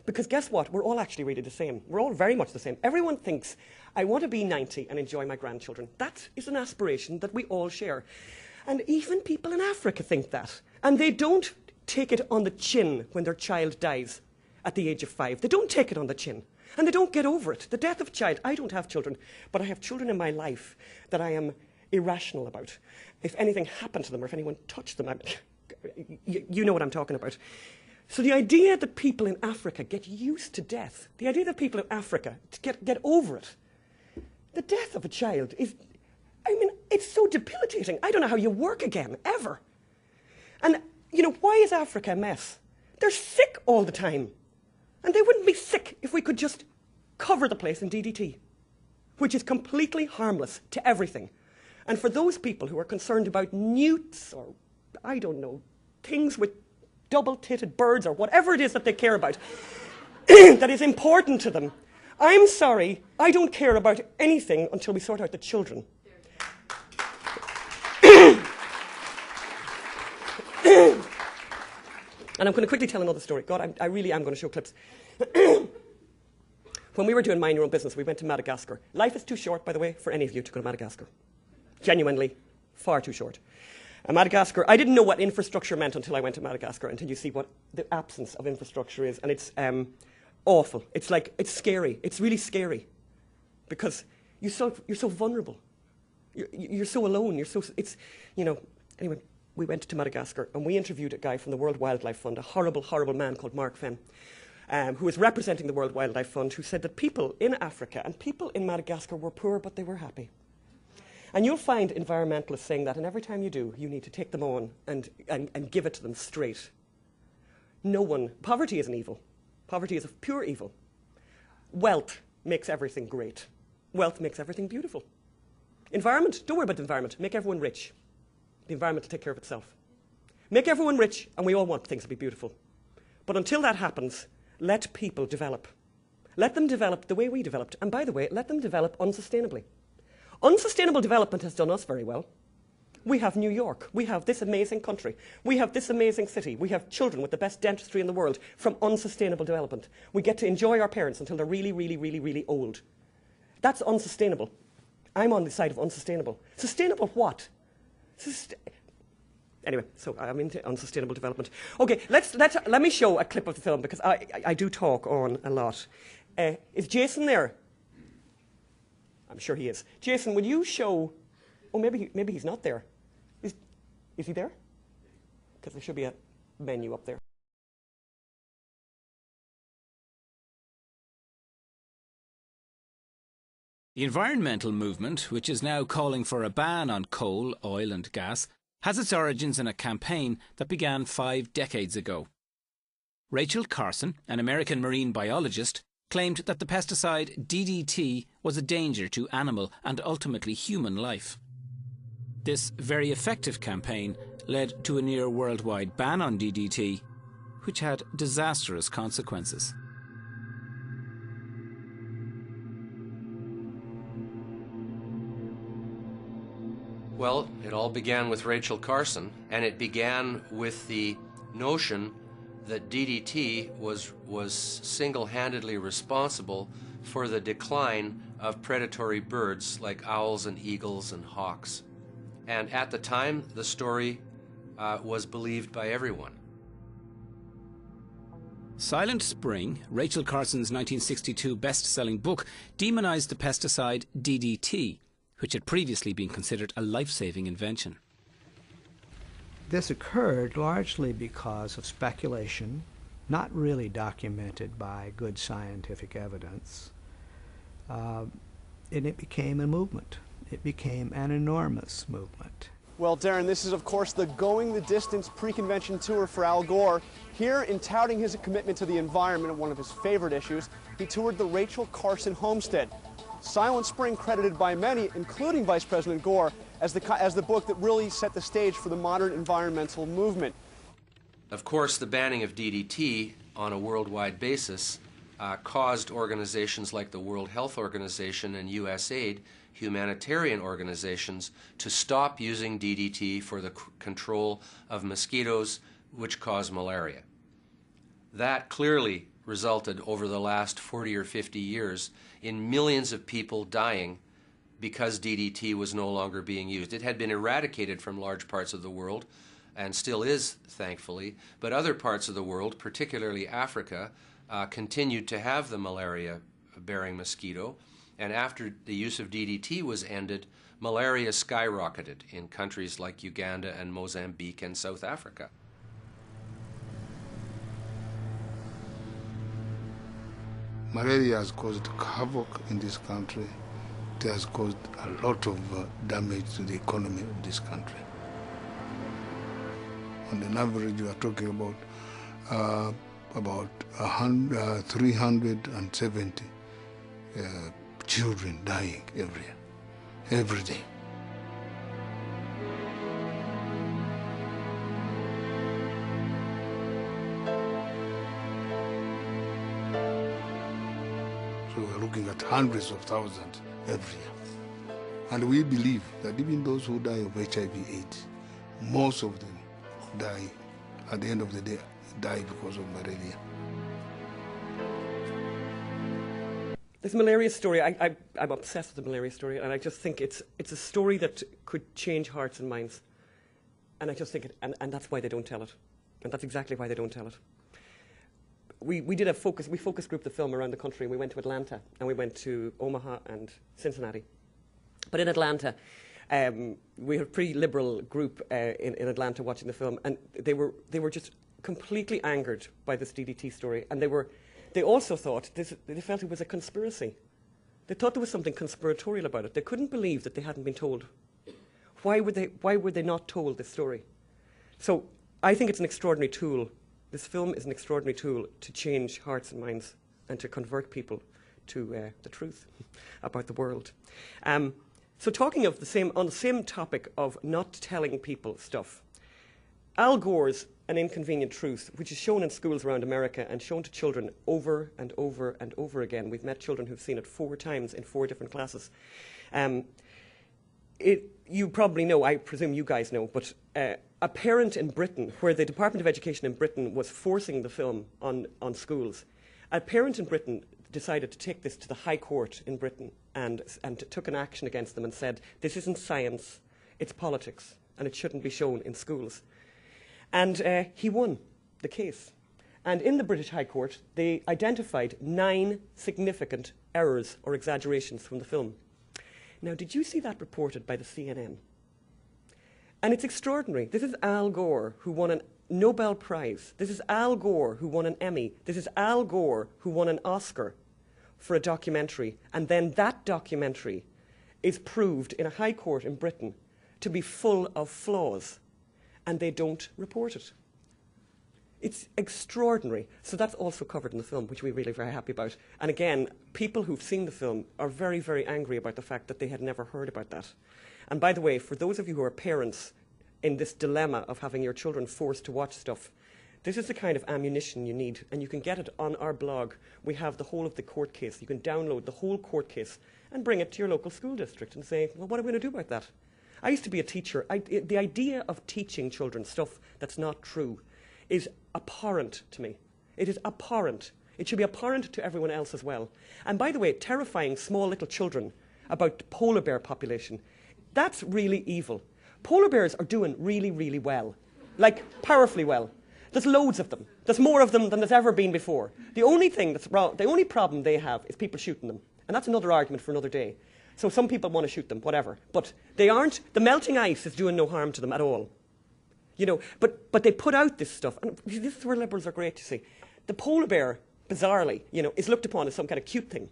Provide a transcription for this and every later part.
Because guess what? We're all actually really the same. We're all very much the same. Everyone thinks, I want to be 90 and enjoy my grandchildren. That is an aspiration that we all share. And even people in Africa think that. And they don't take it on the chin when their child dies at the age of 5. They don't take it on the chin. And they don't get over it. The death of a child. I don't have children, but I have children in my life that I am irrational about. If anything happened to them or if anyone touched them, you know what I'm talking about. So the idea that people in Africa get used to death, the idea that people in Africa get over it, the death of a child is, I mean, it's so debilitating. I don't know how you work again, ever. And, you know, why is Africa a mess? They're sick all the time. And they wouldn't be sick if we could just cover the place in DDT, which is completely harmless to everything. And for those people who are concerned about newts or, I don't know, things with double-titted birds or whatever it is that they care about, that is important to them, I'm sorry, I don't care about anything until we sort out the children. And I'm going to quickly tell another story. God, I really am going to show clips. When we were doing Mind Your Own Business, we went to Madagascar. Life is too short, by the way, for any of you to go to Madagascar. Genuinely, far too short. Madagascar, I didn't know what infrastructure meant until I went to Madagascar, until you see what the absence of infrastructure is. And it's awful. It's like, it's scary. It's really scary. Because you're so vulnerable. You're so alone. It's, you know, anyway. We went to Madagascar and we interviewed a guy from the World Wildlife Fund, a horrible, horrible man called Mark Fenn, who was representing the World Wildlife Fund, who said that people in Africa and people in Madagascar were poor, but they were happy. And you'll find environmentalists saying that, and every time you do, you need to take them on and give it to them straight. Poverty isn't evil. Poverty is a pure evil. Wealth makes everything great. Wealth makes everything beautiful. Environment, don't worry about the environment. Make everyone rich. The environment will take care of itself. Make everyone rich, and we all want things to be beautiful. But until that happens, let people develop. Let them develop the way we developed. And by the way, let them develop unsustainably. Unsustainable development has done us very well. We have New York. We have this amazing country. We have this amazing city. We have children with the best dentistry in the world from unsustainable development. We get to enjoy our parents until they're really, really, really, really old. That's unsustainable. I'm on the side of unsustainable. Sustainable what? Anyway, so I'm into unsustainable development. Okay, let me show a clip of the film because I do talk on a lot. Is Jason there? I'm sure he is. Jason, will you show? Oh, maybe he's not there. Is he there? Because there should be a menu up there. The environmental movement, which is now calling for a ban on coal, oil and gas, has its origins in a campaign that began 5 decades ago. Rachel Carson, an American marine biologist, claimed that the pesticide DDT was a danger to animal and ultimately human life. This very effective campaign led to a near worldwide ban on DDT, which had disastrous consequences. Well, it all began with Rachel Carson, and it began with the notion that DDT was single-handedly responsible for the decline of predatory birds like owls and eagles and hawks. And at the time, the story was believed by everyone. Silent Spring, Rachel Carson's 1962 best-selling book, demonized the pesticide DDT, which had previously been considered a life-saving invention. This occurred largely because of speculation, not really documented by good scientific evidence, and it became a movement. It became an enormous movement. Well, Darren, this is, of course, the Going the Distance pre-convention tour for Al Gore. Here, in touting his commitment to the environment, one of his favorite issues, he toured the Rachel Carson homestead. Silent Spring, credited by many, including Vice President Gore, as the book that really set the stage for the modern environmental movement. Of course, the banning of DDT on a worldwide basis caused organizations like the World Health Organization and USAID, humanitarian organizations, to stop using DDT for the control of mosquitoes which cause malaria. That clearly resulted over the last 40 or 50 years in millions of people dying because DDT was no longer being used. It had been eradicated from large parts of the world, and still is, thankfully, but other parts of the world, particularly Africa, continued to have the malaria-bearing mosquito, and after the use of DDT was ended, malaria skyrocketed in countries like Uganda and Mozambique and South Africa. Malaria has caused havoc in this country. It has caused a lot of damage to the economy of this country. On an average, we are talking about 370 children dying every day. So we're looking at hundreds of thousands every year. And we believe that even those who die of HIV/AIDS, most of them die, at the end of the day, die because of malaria. This malaria story, I'm obsessed with the malaria story, and I just think it's a story that could change hearts and minds. And I just think and that's why they don't tell it. And that's exactly why they don't tell it. We focus grouped the film around the country. We went to Atlanta, and we went to Omaha and Cincinnati. But in Atlanta, we had a pretty liberal group in Atlanta watching the film, and they were just completely angered by this DDT story, and they also thought they felt it was a conspiracy. They thought there was something conspiratorial about it. They couldn't believe that they hadn't been told. Why were they not told this story? So I think it's an extraordinary tool. This film is an extraordinary tool to change hearts and minds and to convert people to the truth about the world. So talking of on the same topic of not telling people stuff, Al Gore's An Inconvenient Truth, which is shown in schools around America and shown to children over and over and over again. We've met children who've seen it 4 times in 4 different classes. You probably know, I presume you guys know, but a parent in Britain, where the Department of Education in Britain was forcing the film on schools, a parent in Britain decided to take this to the High Court in Britain and took an action against them and said, this isn't science, it's politics, and it shouldn't be shown in schools. And he won the case. And in the British High Court, they identified 9 significant errors or exaggerations from the film. Now, did you see that reported by the CNN? And it's extraordinary. This is Al Gore, who won a Nobel Prize. This is Al Gore, who won an Emmy. This is Al Gore, who won an Oscar for a documentary. And then that documentary is proved in a high court in Britain to be full of flaws. And they don't report it. It's extraordinary. So that's also covered in the film, which we're really very happy about. And again, people who've seen the film are very, very angry about the fact that they had never heard about that. And by the way, for those of you who are parents in this dilemma of having your children forced to watch stuff, this is the kind of ammunition you need, and you can get it on our blog. We have the whole of the court case. You can download the whole court case and bring it to your local school district and say, well, what are we going to do about that? I used to be a teacher. The idea of teaching children stuff that's not true is abhorrent to me. It is abhorrent. It should be abhorrent to everyone else as well. And by the way, terrifying small little children about the polar bear population, that's really evil. Polar bears are doing really, really well, like powerfully well. There's loads of them. There's more of them than there's ever been before. The only thing that's wrong, the only problem they have is people shooting them. And that's another argument for another day. So some people want to shoot them, whatever. But they aren't, the melting ice is doing no harm to them at all. You know, but they put out this stuff, and this is where liberals are great, you see. The polar bear, bizarrely, you know, is looked upon as some kind of cute thing.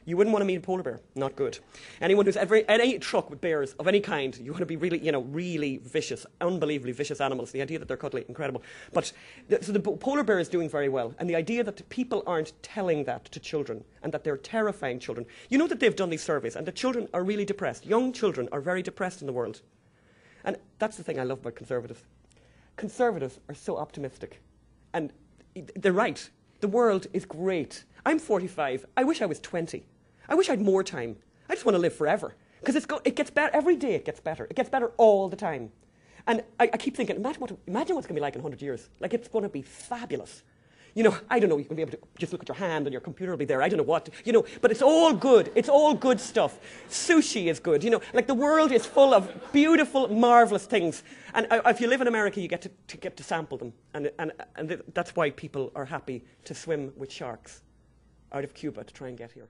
You wouldn't want to meet a polar bear. Not good. Anyone who's ever in any truck with bears of any kind, you want to be really, you know, really vicious, unbelievably vicious animals. The idea that they're cuddly, incredible. But so the polar bear is doing very well, and the idea that people aren't telling that to children and that they're terrifying children. You know that they've done these surveys, and the children are really depressed. Young children are very depressed in the world, and that's the thing I love about conservatives. Conservatives are so optimistic, and they're right. The world is great. I'm 45. I wish I was 20. I wish I had more time. I just want to live forever. Because it gets better. Every day it gets better. It gets better all the time. And I keep thinking, imagine what's going to be like in 100 years. Like, it's going to be fabulous. You know, I don't know, you can be able to just look at your hand and your computer will be there. I don't know what, you know, but it's all good. It's all good stuff. Sushi is good. You know, like the world is full of beautiful, marvelous things. And if you live in America, you get to sample them. And that's why people are happy to swim with sharks out of Cuba to try and get here.